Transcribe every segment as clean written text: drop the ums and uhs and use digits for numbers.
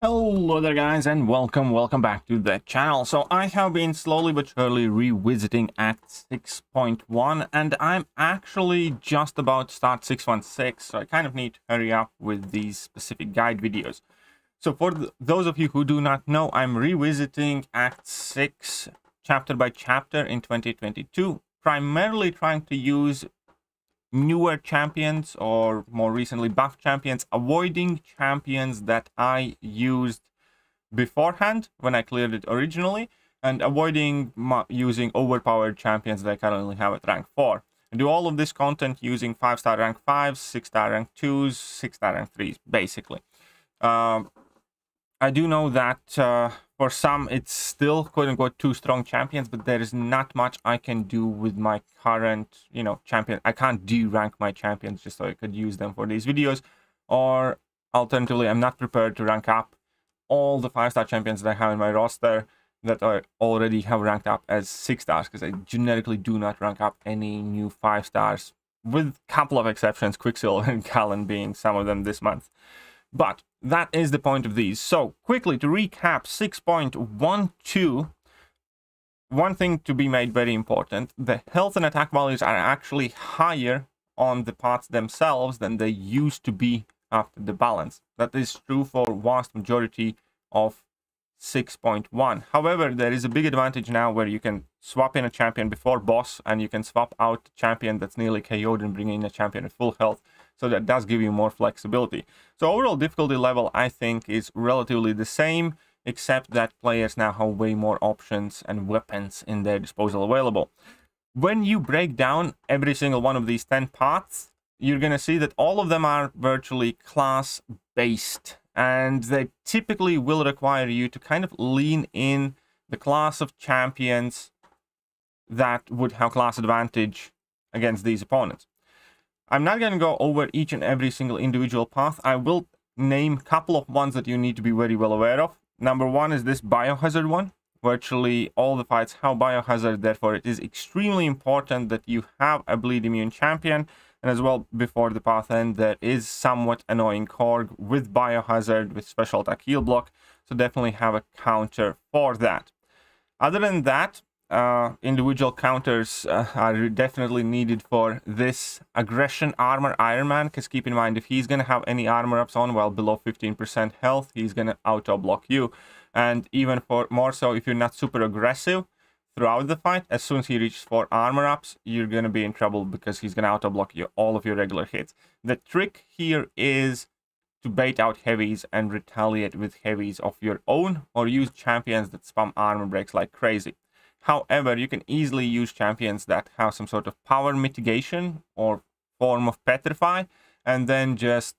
Hello there guys, and welcome back to the channel. So I have been slowly but surely revisiting Act 6.1, and I'm actually just about to start 6.16, so I kind of need to hurry up with these specific guide videos. So for those of you who do not know, I'm revisiting Act 6 chapter by chapter in 2022, primarily trying to use newer champions or more recently buffed champions, avoiding champions that I used beforehand when I cleared it originally, and avoiding using overpowered champions that I currently have at rank 4. I do all of this content using 5-star rank 5s, 6-star rank 2s, 6-star rank 3s, basically. I do know that for some it's still quote-unquote 2 strong champions, but there is not much I can do with my current, champion. I can't de-rank my champions just so I could use them for these videos, or alternatively, I'm not prepared to rank up all the 5-star champions that I have in my roster that I already have ranked up as 6 stars, because I generically do not rank up any new 5 stars, with a couple of exceptions, Quicksilver and Callan being some of them this month. But that is the point of these. So quickly to recap 6.12, one thing to be made very important: the health and attack values are actually higher on the parts themselves than they used to be after the balance. That is true for vast majority of 6.1. However, there is a big advantage now where you can swap in a champion before boss, and you can swap out a champion that's nearly KO'd and bring in a champion at full health. So that does give you more flexibility. So overall difficulty level, I think, is relatively the same, except that players now have way more options and weapons in their disposal available. When you break down every single one of these 10 paths, you're going to see that all of them are virtually class-based, and they typically will require you to kind of lean in the class of champions that would have class advantage against these opponents. I'm not going to go over each and every single individual path. I will name a couple of ones that you need to be very well aware of. Number one is this Biohazard one. Virtually all the fights have Biohazard, therefore it is extremely important that you have a bleed immune champion. And as well, before the path end, there is somewhat annoying Korg with Biohazard with special attack heal block, so definitely have a counter for that. Other than that, individual counters are definitely needed for this aggression armor Iron Man, because keep in mind, if he's going to have any armor ups on while below 15% health, he's going to auto block you. And even for more so, if you're not super aggressive throughout the fight, as soon as he reaches 4 armor ups, you're going to be in trouble because he's going to auto block you all of your regular hits. The trick here is to bait out heavies and retaliate with heavies of your own, or use champions that spam armor breaks like crazy. However, you can easily use champions that have some sort of power mitigation or form of petrify, and then just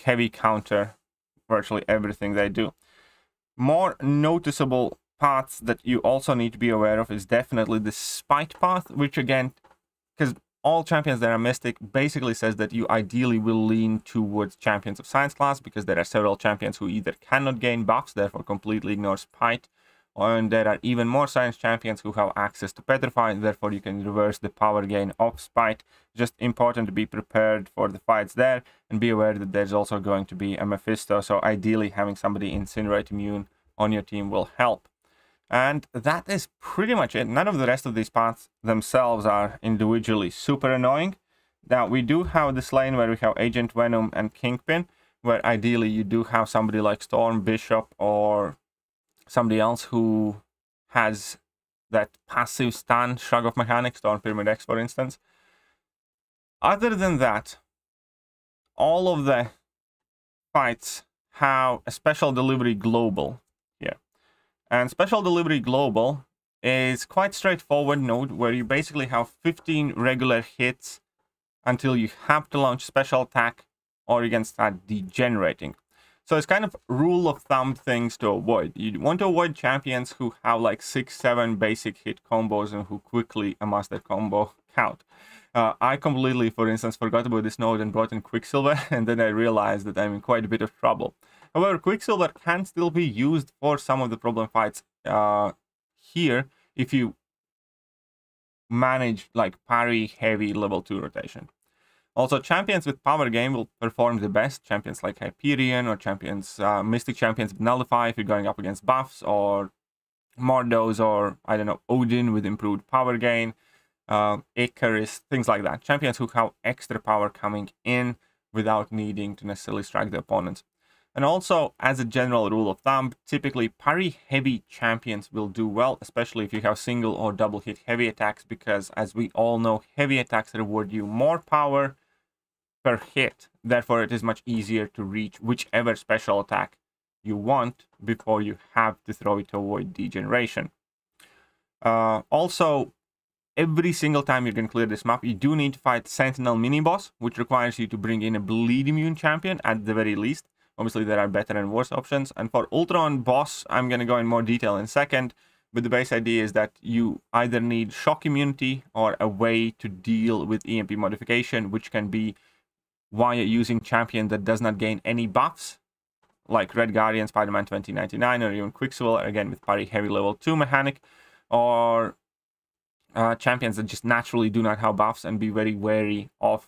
heavy counter virtually everything they do. More noticeable paths that you also need to be aware of is definitely the spite path, which again, because all champions that are mystic basically says that you ideally will lean towards champions of science class, because there are several champions who either cannot gain buffs, therefore completely ignore spite, and there are even more science champions who have access to petrify, and therefore you can reverse the power gain of spite. Just important to be prepared for the fights there, and be aware that there's also going to be a Mephisto, so ideally having somebody incinerate immune on your team will help. And that is pretty much it. None of the rest of these paths themselves are individually super annoying. Now we do have this lane where we have Agent Venom and Kingpin, where ideally you do have somebody like Storm, Bishop, or somebody else who has that passive stun Shrug of Mechanics, Storm Pyramid X for instance. Other than that, all of the fights have a special delivery global here. And special delivery global is quite straightforward node where you basically have 15 regular hits until you have to launch special attack, or you can start degenerating. So it's kind of rule of thumb things to avoid. You want to avoid champions who have like 6-7 basic hit combos and who quickly amass their combo count. I completely, for instance, forgot about this node and brought in Quicksilver, and then I realized that I'm in quite a bit of trouble. However, Quicksilver can still be used for some of the problem fights here if you manage like parry heavy level 2 rotation. Also, champions with power gain will perform the best. Champions like Hyperion or champions, Mystic champions with Nullify if you're going up against buffs, or Mordos, or I don't know, Odin with improved power gain, Icarus, things like that. Champions who have extra power coming in without needing to necessarily strike the opponents. And also, as a general rule of thumb, typically parry-heavy champions will do well, especially if you have single or double hit heavy attacks, because as we all know, heavy attacks reward you more power per hit. Therefore, it is much easier to reach whichever special attack you want before you have to throw it to avoid degeneration. Also, every single time you can clear this map, you do need to fight Sentinel mini-boss, which requires you to bring in a bleed immune champion at the very least. Obviously, there are better and worse options. And for Ultron Boss, I'm going to go in more detail in a second. But the base idea is that you either need shock immunity or a way to deal with EMP modification, which can be via using champion that does not gain any buffs, like Red Guardian, Spider-Man 2099, or even Quicksilver, again with parry heavy level 2 mechanic, or champions that just naturally do not have buffs, and be very wary of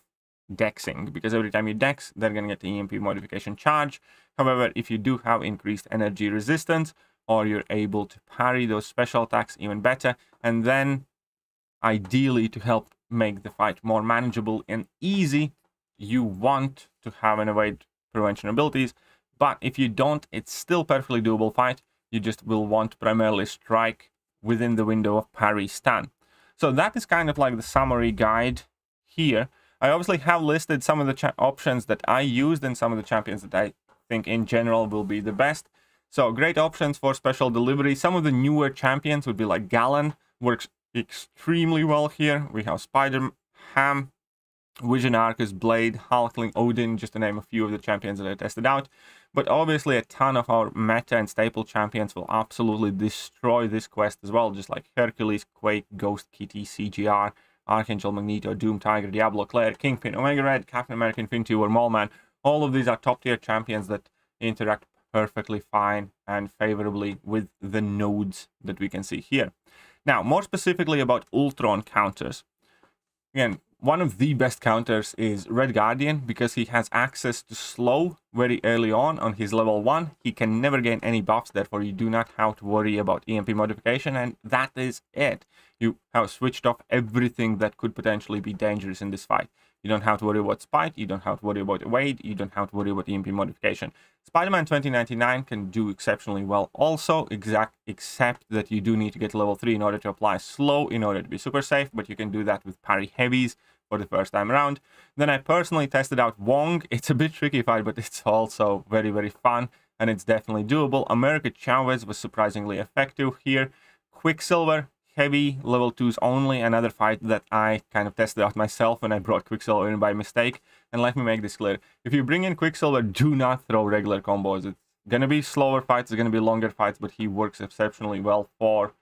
dexing, because every time you dex, they're going to get the EMP modification charge. However, if you do have increased energy resistance, or you're able to parry those special attacks, even better. And then, ideally, to help make the fight more manageable and easy, you want to have an evade prevention abilities. But if you don't, it's still perfectly doable fight. You just will want to primarily strike within the window of parry stun. So that is kind of like the summary guide here. I obviously have listed some of the options that I used and some of the champions that I think in general will be the best. So great options for special delivery. Some of the newer champions would be like Galen, works extremely well here. We have Spider-Ham, Vision Arcus, Blade, Hulkling, Odin, just to name a few of the champions that I tested out. But obviously a ton of our meta and staple champions will absolutely destroy this quest as well, just like Hercules, Quake, Ghost Kitty, CGR, Archangel Magneto, Doom Tiger, Diablo Claire, Kingpin, Omega Red, Captain America, Infinity War, Mallman. All of these are top tier champions that interact perfectly fine and favorably with the nodes that we can see here. Now, more specifically about Ultron counters. Again, one of the best counters is Red Guardian, because he has access to slow very early on his level 1. He can never gain any buffs, therefore you do not have to worry about EMP modification, and that is it. You have switched off everything that could potentially be dangerous in this fight. You don't have to worry about Spite, you don't have to worry about Evade, you don't have to worry about EMP modification. Spider-Man 2099 can do exceptionally well also, except that you do need to get level 3 in order to apply slow, in order to be super safe, but you can do that with parry heavies for the first time around. Then I personally tested out Wong. It's a bit tricky fight, but it's also very, very fun, and it's definitely doable. America Chavez was surprisingly effective here. Quicksilver, heavy, level 2s only, another fight that I kind of tested out myself when I brought Quicksilver in by mistake. And let me make this clear. If you bring in Quicksilver, do not throw regular combos. It's going to be slower fights, it's going to be longer fights, but he works exceptionally well for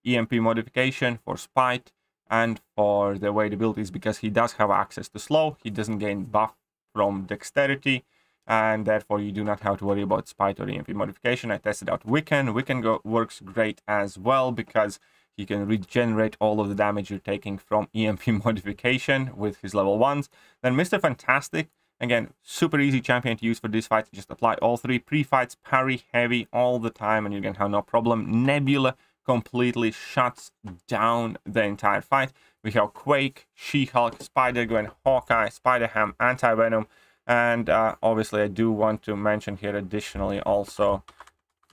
EMP modification, for Spite, and for the evade abilities, because he does have access to slow. He doesn't gain buff from dexterity, and therefore you do not have to worry about Spite or EMP modification. I tested out Wiccan. Wiccan works great as well, because he can regenerate all of the damage you're taking from EMP modification with his level 1s. Then Mr. Fantastic, again, super easy champion to use for this fight. Just apply all 3 pre-fights, parry heavy all the time, and you can have no problem. Nebula completely shuts down the entire fight. We have Quake, She-Hulk, Spider-Gwen, Hawkeye, Spider-Ham, Anti-Venom, and obviously I do want to mention here additionally also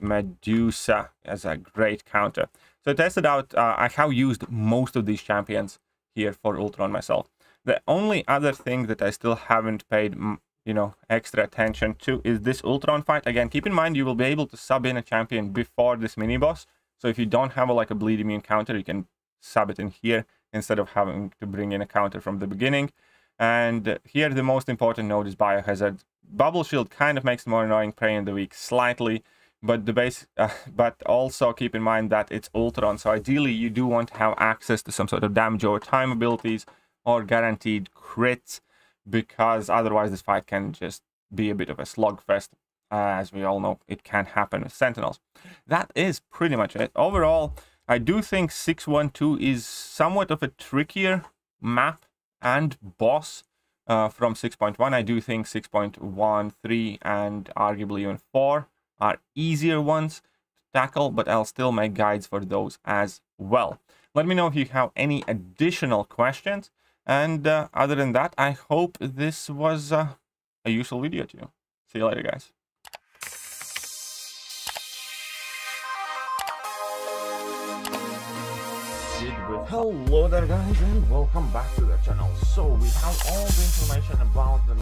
Medusa as a great counter. So I tested out, I have used most of these champions here for Ultron myself. The only other thing that I still haven't paid, extra attention to is this Ultron fight. Again, keep in mind you will be able to sub in a champion before this mini-boss. So if you don't have a bleed immune counter, you can sub it in here instead of having to bring in a counter from the beginning. And here the most important node is Biohazard. Bubble Shield kind of makes it more annoying, Prey in the Weak slightly. But the base, but also keep in mind that it's Ultron, so ideally you do want to have access to some sort of damage over time abilities or guaranteed crits, because otherwise this fight can just be a bit of a slugfest. As we all know, it can happen with Sentinels. That is pretty much it. Overall, I do think 612 is somewhat of a trickier map and boss from 6.1. I do think 6.1, 3, and arguably even 4 are easier ones to tackle, but I'll still make guides for those as well. Let me know if you have any additional questions. And other than that, I hope this was a useful video to you. See you later, guys. Hello there, guys, and welcome back to the channel. So we have all the information about the